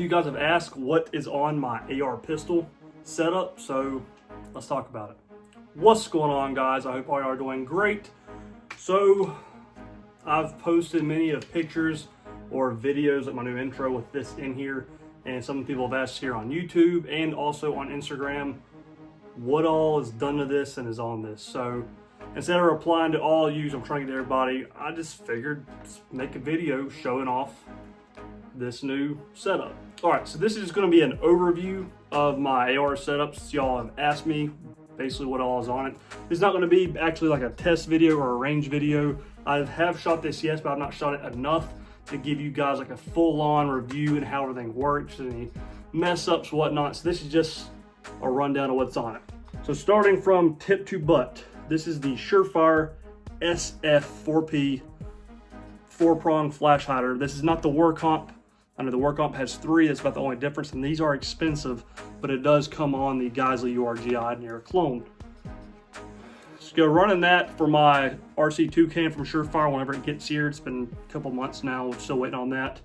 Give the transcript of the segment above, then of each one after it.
guys have asked what is on my AR pistol setup, so let's talk about it. What's going on, guys? I hope all are doing great. So I've posted many of pictures or videos like my new intro with this in here, and some people have asked here on YouTube and also on Instagram what all is done to this and is on this. So instead of replying to all you, I'm trying to get to everybody, I just figured make a video showing off this new setup. All right, so this is going to be an overview of my AR setups. Y'all have asked me basically what all is on it. It's not going to be actually like a test video or a range video. I have shot this, yes, but I've not shot it enough to give you guys like a full-on review and how everything works, any mess ups, whatnot. So this is just a rundown of what's on it. So starting from tip to butt, this is the Surefire SF4P 4-prong flash hider. This is not the War Comp. I know the War Comp has 3, that's about the only difference, and these are expensive, but it does come on the Geisley URGI near a clone. So go running that for my RC2 can from Surefire whenever it gets here. It's been a couple months now, we're still waiting on that.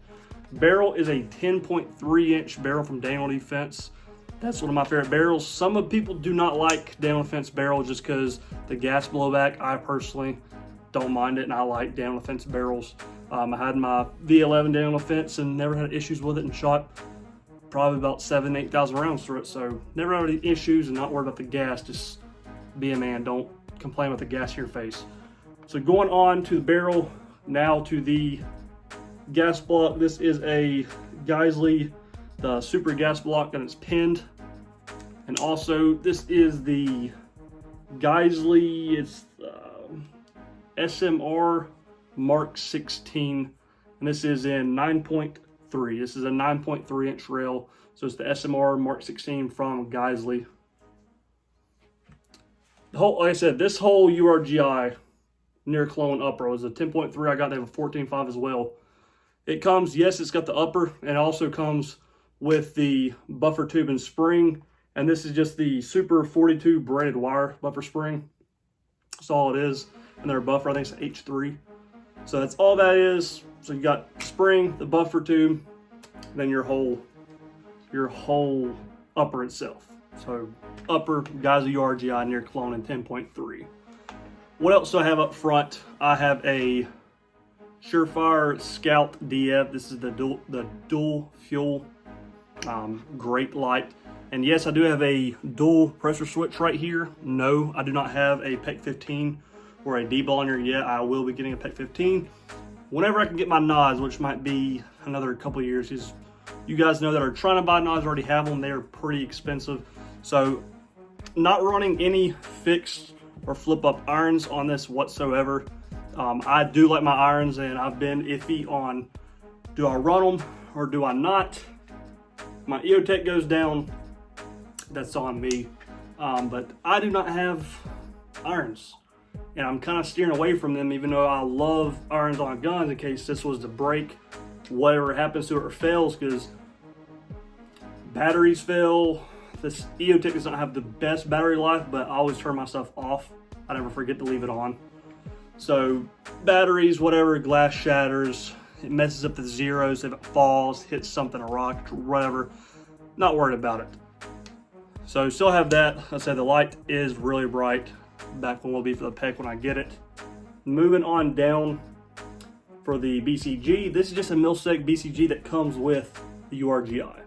Barrel is a 10.3 inch barrel from Daniel Defense. That's one of my favorite barrels. Some of people do not like Daniel Defense barrels just because the gas blowback. I personally don't mind it, and I like Daniel Defense barrels. I had my V11 Daniel Defense and never had issues with it, and shot probably about 7,000 to 8,000 rounds through it. So never had any issues, and not worried about the gas. Just be a man, don't complain with the gas in your face. So going on to the barrel, now to the gas block. This is a Geisley, the super gas block, and it's pinned. And also this is the Geisley, it's SMR Mark 16, and this is in 9.3. This is a 9.3 inch rail, so it's the SMR Mark 16 from Geisley. The whole, like I said, this whole URGI near clone upper was a 10.3. I got they have a 14.5 as well. It comes, yes, it's got the upper, and it also comes with the buffer tube and spring, and this is just the Super 42 braided wire buffer spring. That's all it is, and their buffer, I think it's H3. So that's all that is. So you got spring, the buffer tube, then your whole upper itself. So upper Geisley URGI near clone in 10.3. What else do I have up front? I have a Surefire Scout DF. This is the dual fuel, great light. And yes, I do have a dual pressure switch right here. No, I do not have a PEC 15 or a deballiner yet. I will be getting a PEC 15 whenever I can get my nods, which might be another couple of years. Because you guys know that are trying to buy nods already have them. They are pretty expensive. So not running any fixed or flip up irons on this whatsoever. I do like my irons, and I've been iffy on do I run them or do I not. My Eotech goes down, that's on me. But I do not have irons, and I'm kind of steering away from them, even though I love irons on guns in case this was to break, whatever happens to it or fails, because batteries fail. This Eotech does not have the best battery life, but I always turn my stuff off. I never forget to leave it on. So batteries, whatever, glass shatters, it messes up the zeros if it falls, hits something, a rock, whatever. Not worried about it. So still have that. I said the light is really bright. Back when will be for the PEC when I get it. Moving on down for the BCG. This is just a mil-spec BCG that comes with the URGI.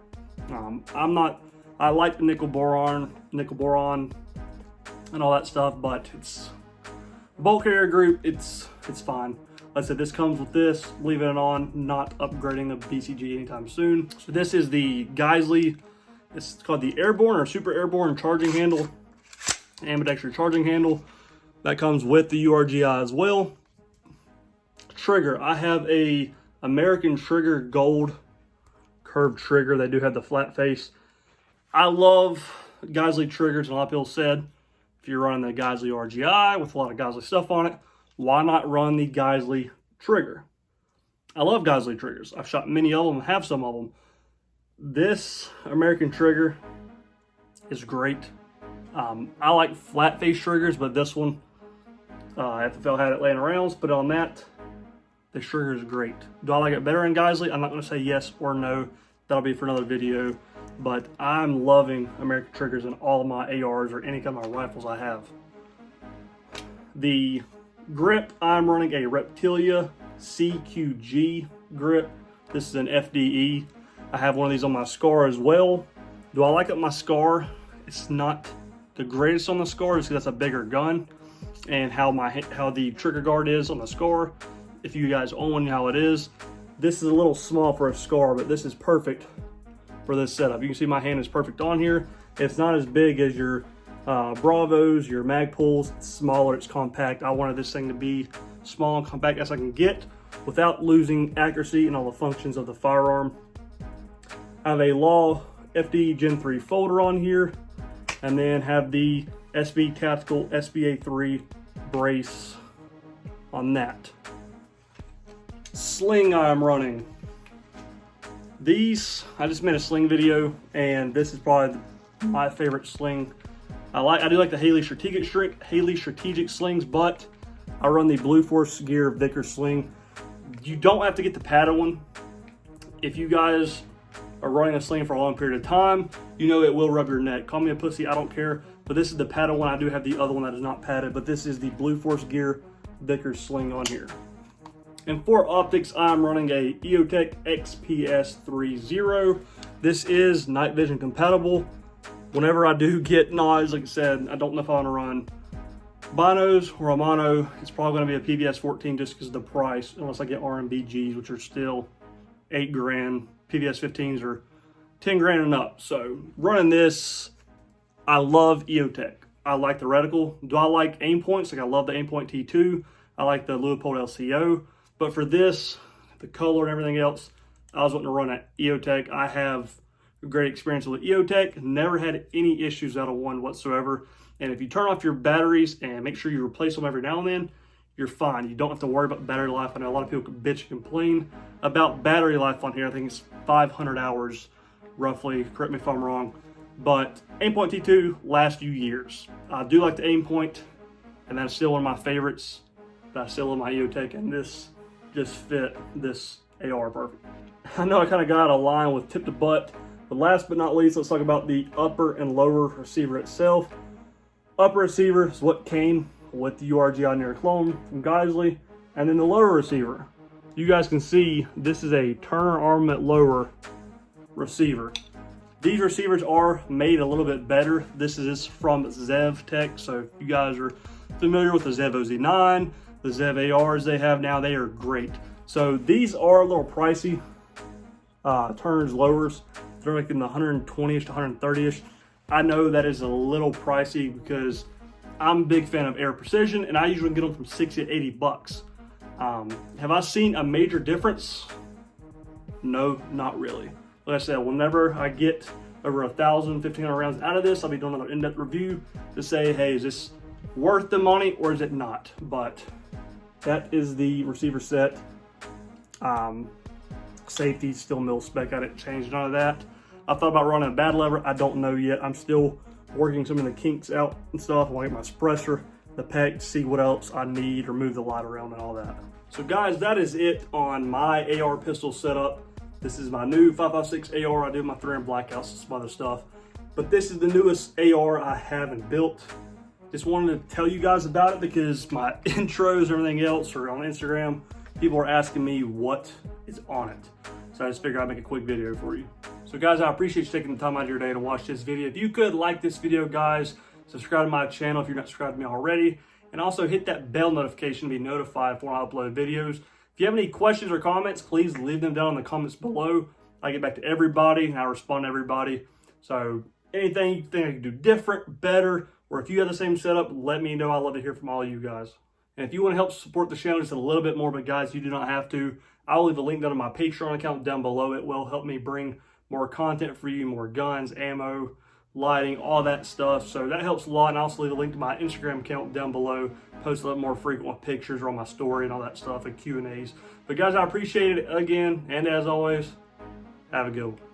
I like the nickel boron, and all that stuff, but it's bulk carrier group. It's fine. Like I said, this comes with this. Leaving it on, not upgrading the BCG anytime soon. So this is the Geisley. It's called the Airborne or Super Airborne charging handle, ambidextrous charging handle. That comes with the URGI as well. Trigger. I have a American Trigger Gold curved trigger. They do have the flat face. I love Geisley triggers, and a lot of people said, if you're running the Geisley RGI with a lot of Geisley stuff on it, why not run the Geisley trigger? I love Geisley triggers. I've shot many of them, have some of them. This American trigger is great. I like flat face triggers, but this one, FFL had it laying around, put it on that. The trigger is great. Do I like it better in Geisley? I'm not going to say yes or no. that'll be for another video. But I'm loving American triggers in all of my ARs or any kind of my rifles I have. The grip, I'm running a Reptilia CQG grip. This is an FDE. I have one of these on my Scar as well. Do I like it on my Scar? It's not the greatest on the Scar just because that's a bigger gun, and how the trigger guard is on the Scar. If you guys own one, how it is. This is a little small for a Scar, but this is perfect for this setup. You can see my hand is perfect on here. It's not as big as your Bravos, your Magpuls. It's smaller, it's compact. I wanted this thing to be small and compact as I can get without losing accuracy and all the functions of the firearm. I have a Law FD Gen 3 folder on here, and then have the SB Tactical SBA3 brace on that. Sling I'm running. These, I just made a Sling video, and this is probably my favorite Sling. I do like the Haley Strategic Slings, but I run the Blue Force Gear Vickers Sling. You don't have to get the padded one. If you guys are running a Sling for a long period of time, you know it will rub your neck. Call me a pussy, I don't care. But this is the padded one. I do have the other one that is not padded, but this is the Blue Force Gear Vickers Sling on here. And for optics, I'm running a Eotech XPS 3.0. This is night vision compatible. Whenever I do get noise, like I said, I don't know if I want to run binos or a mono. It's probably going to be a PVS 14 just because of the price, unless I get RMBGs, which are still 8 grand. PVS 15s are 10 grand and up. So running this, I love Eotech. I like the reticle. Do I like aim points? Like I love the aim point T2. I like the Leupold LCO. But for this, the color and everything else, I was wanting to run at Eotech. I have a great experience with Eotech. Never had any issues out of one whatsoever. And if you turn off your batteries and make sure you replace them every now and then, you're fine. You don't have to worry about battery life. I know a lot of people can bitch and complain about battery life on here. I think it's 500 hours roughly. Correct me if I'm wrong. But Aimpoint T2 lasts you years. I do like the Aimpoint, and that's still one of my favorites. But I still love my Eotech, and this just fit this AR perfect. I know I kind of got out of line with tip to butt, but last but not least, let's talk about the upper and lower receiver itself. Upper receiver is what came with the URG on your clone from Geisley, and then the lower receiver. You guys can see this is a Turner Armament lower receiver. These receivers are made a little bit better. This is from Zev Tech, so if you guys are familiar with the Zev OZ9, the Zev ARs they have now, they are great. So these are a little pricey. Turner's lowers, they're like in the 120-ish to 130-ish. I know that is a little pricey because I'm a big fan of Air Precision, and I usually get them from 60 to 80 bucks. Have I seen a major difference? No, not really. Like I said, whenever I get over 1,000, 1,500 rounds out of this, I'll be doing another in-depth review to say, hey, is this worth the money or is it not? But that is the receiver set. Safety, still mil spec. I didn't change none of that. I thought about running a bad lever. I don't know yet. I'm still working some of the kinks out and stuff. I want to get my suppressor, the peg, see what else I need, remove the light around and all that. So guys, that is it on my AR pistol setup. This is my new 5.56 AR. I do my 300 blackouts and some other stuff. But this is the newest AR I haven't built. Just wanted to tell you guys about it because my intros and everything else are on Instagram. People are asking me what is on it. So I just figured I'd make a quick video for you. So guys, I appreciate you taking the time out of your day to watch this video. If you could like this video, guys, subscribe to my channel if you're not subscribed to me already. And also hit that bell notification to be notified when I upload videos. If you have any questions or comments, please leave them down in the comments below. I get back to everybody and I respond to everybody. So anything you think I can do different, better, or if you have the same setup, let me know. I love to hear from all of you guys. And if you want to help support the channel just a little bit more, but guys, you do not have to. I'll leave a link down to my Patreon account down below. It will help me bring more content for you, more guns, ammo, lighting, all that stuff. So that helps a lot. And I'll also leave a link to my Instagram account down below. Post a lot more frequent with pictures on my story and all that stuff and Q&As. But guys, I appreciate it again. And as always, have a good one.